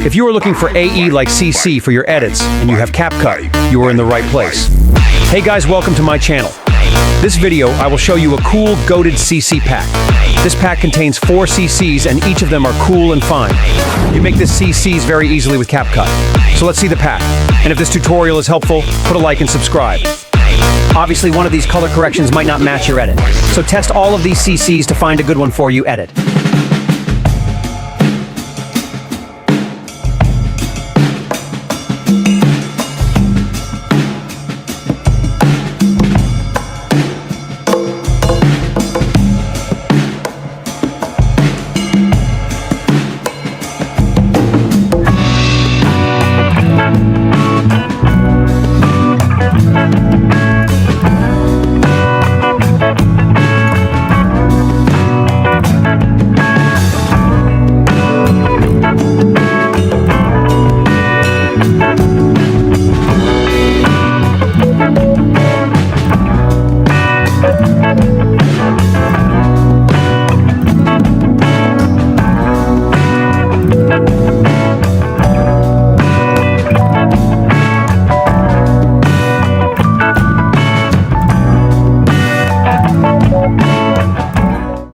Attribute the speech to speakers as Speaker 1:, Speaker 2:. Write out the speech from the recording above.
Speaker 1: If you are looking for AE like CC for your edits and you have CapCut, you are in the right place. Hey guys, welcome to my channel. This video, I will show you a cool goated CC pack. This pack contains 4 CCs and each of them are cool and fine. You make this CCs very easily with CapCut. So let's see the pack. And if this tutorial is helpful, put a like and subscribe. Obviously, one of these color corrections might not match your edit. So test all of these CCs to find a good one for you edit.